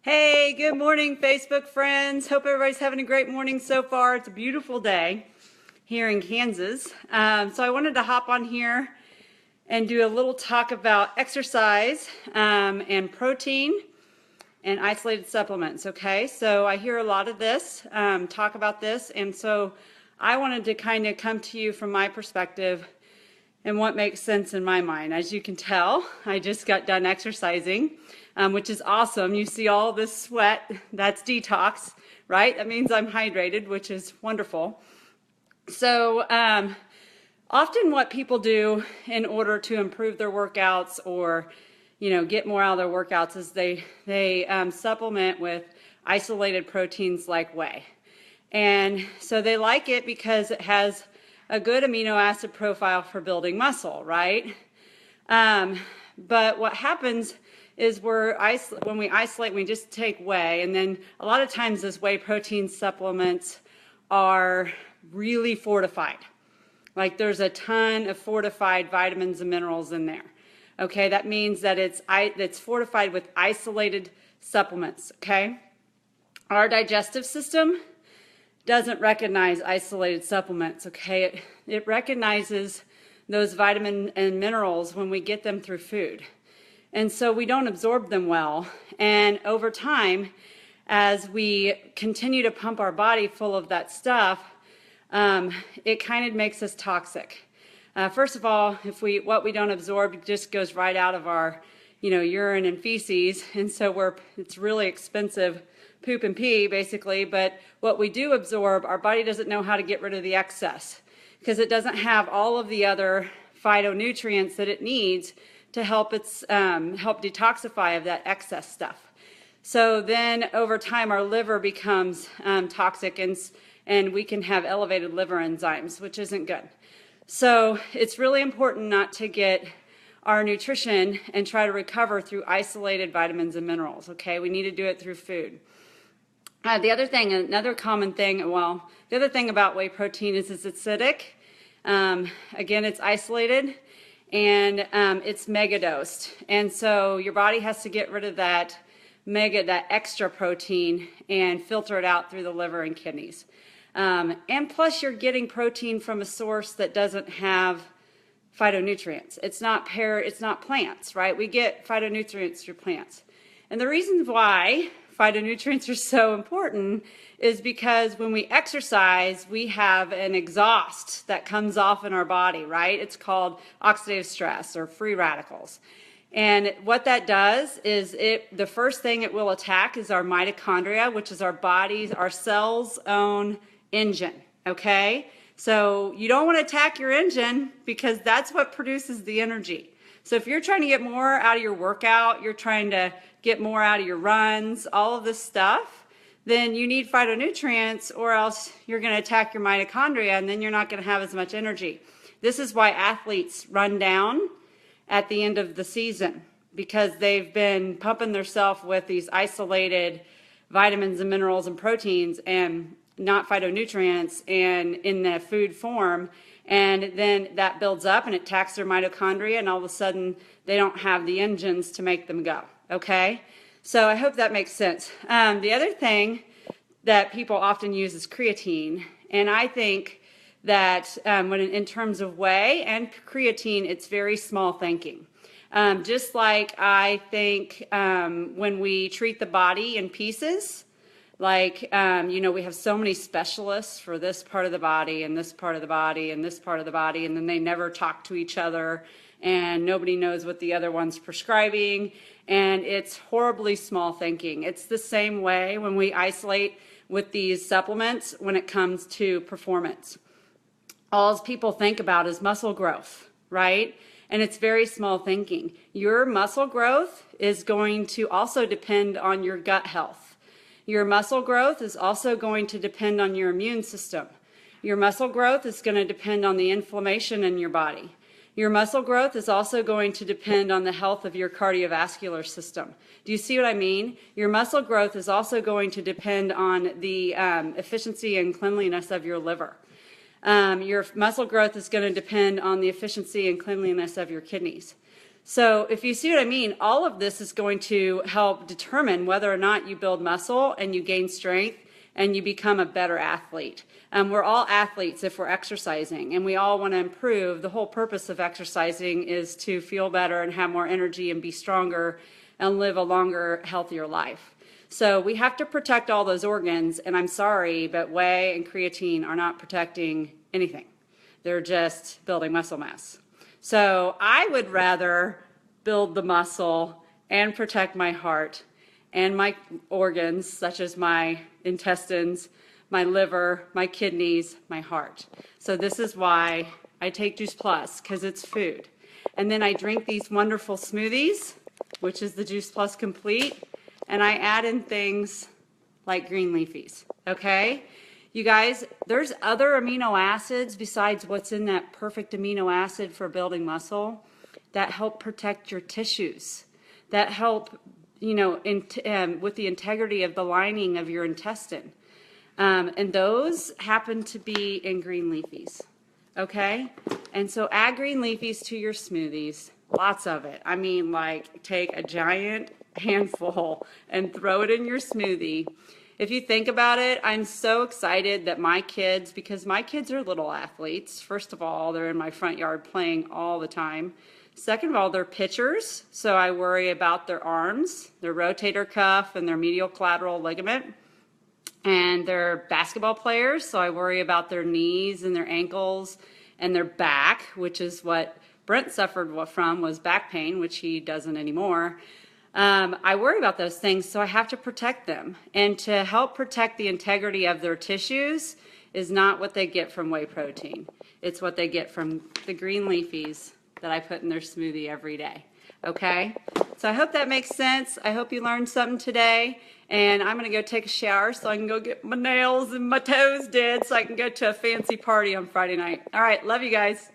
Hey, good morning, Facebook friends. Hope everybody's having a great morning so far. It's a beautiful day here in Kansas. So I wanted to hop on here and do a little talk about exercise and protein and isolated supplements, okay? So I hear a lot of this, talk about this, and so I wanted to kind of come to you from my perspective and what makes sense in my mind. As you can tell, I just got done exercising, which is awesome. You see all this sweat, that's detox, right? That means I'm hydrated, which is wonderful. So often what people do in order to improve their workouts or get more out of their workouts is they supplement with isolated proteins like whey. And so they like it because it has a good amino acid profile for building muscle, right? But what happens is when we isolate, we just take whey, and then a lot of times those whey protein supplements are really fortified. Like there's a ton of fortified vitamins and minerals in there. Okay, that means that it's fortified with isolated supplements, okay? Our digestive system doesn't recognize isolated supplements, okay? It recognizes those vitamins and minerals when we get them through food. And so we don't absorb them well. And over time, as we continue to pump our body full of that stuff, it kind of makes us toxic. First of all, what we don't absorb just goes right out of our urine and feces, and so it's really expensive poop and pee, basically, but what we do absorb, our body doesn't know how to get rid of the excess because it doesn't have all of the other phytonutrients that it needs to help detoxify of that excess stuff. So then over time, our liver becomes toxic and we can have elevated liver enzymes, which isn't good. So it's really important not to get our nutrition and try to recover through isolated vitamins and minerals, okay? We need to do it through food. The other thing about whey protein is it's acidic. Again, it's isolated and it's megadosed. And so your body has to get rid of that extra protein and filter it out through the liver and kidneys. And plus you're getting protein from a source that doesn't have phytonutrients. It's not plants, right? We get phytonutrients through plants. And the reason why phytonutrients are so important is because when we exercise, we have an exhaust that comes off in our body, right? It's called oxidative stress or free radicals. And what that does is the first thing it will attack is our mitochondria, which is our cell's own engine, okay? So you don't want to attack your engine because that's what produces the energy. So if you're trying to get more out of your workout, you're trying to get more out of your runs, all of this stuff, then you need phytonutrients or else you're going to attack your mitochondria and then you're not going to have as much energy. This is why athletes run down at the end of the season because they've been pumping themselves with these isolated vitamins and minerals and proteins and not phytonutrients and in the food form, and then that builds up and it attacks their mitochondria and all of a sudden they don't have the engines to make them go, okay? So I hope that makes sense. The other thing that people often use is creatine, and I think that in terms of whey and creatine, it's very small thinking. Just like I think when we treat the body in pieces, like, we have so many specialists for this part of the body and this part of the body and this part of the body, and then they never talk to each other and nobody knows what the other one's prescribing, and it's horribly small thinking. It's the same way when we isolate with these supplements when it comes to performance. All people think about is muscle growth, right? And it's very small thinking. Your muscle growth is going to also depend on your gut health. Your muscle growth is also going to depend on your immune system. Your muscle growth is going to depend on the inflammation in your body. Your muscle growth is also going to depend on the health of your cardiovascular system. Do you see what I mean? Your muscle growth is also going to depend on the efficiency and cleanliness of your liver. Your muscle growth is going to depend on the efficiency and cleanliness of your kidneys. So if you see what I mean, all of this is going to help determine whether or not you build muscle and you gain strength and you become a better athlete. We're all athletes if we're exercising, and we all want to improve. The whole purpose of exercising is to feel better and have more energy and be stronger and live a longer, healthier life. So we have to protect all those organs, and I'm sorry, but whey and creatine are not protecting anything. They're just building muscle mass. So I would rather build the muscle and protect my heart and my organs, such as my intestines, my liver, my kidneys, my heart. So this is why I take Juice Plus, because it's food. And then I drink these wonderful smoothies, which is the Juice Plus Complete, and I add in things like green leafies, okay? You guys, there's other amino acids besides what's in that perfect amino acid for building muscle that help protect your tissues, that help, you know, with the integrity of the lining of your intestine. And those happen to be in green leafies, okay? And so add green leafies to your smoothies, lots of it. I mean, like, take a giant handful and throw it in your smoothie. If you think about it, I'm so excited that my kids, because my kids are little athletes. First of all, they're in my front yard playing all the time. Second of all, they're pitchers, so I worry about their arms, their rotator cuff, and their medial collateral ligament. And they're basketball players, so I worry about their knees and their ankles and their back, which is what Brent suffered from, was back pain, which he doesn't anymore. I worry about those things, so I have to protect them. And to help protect the integrity of their tissues is not what they get from whey protein. It's what they get from the green leafies that I put in their smoothie every day. Okay? So I hope that makes sense. I hope you learned something today. And I'm going to go take a shower so I can go get my nails and my toes did so I can go to a fancy party on Friday night. All right, love you guys.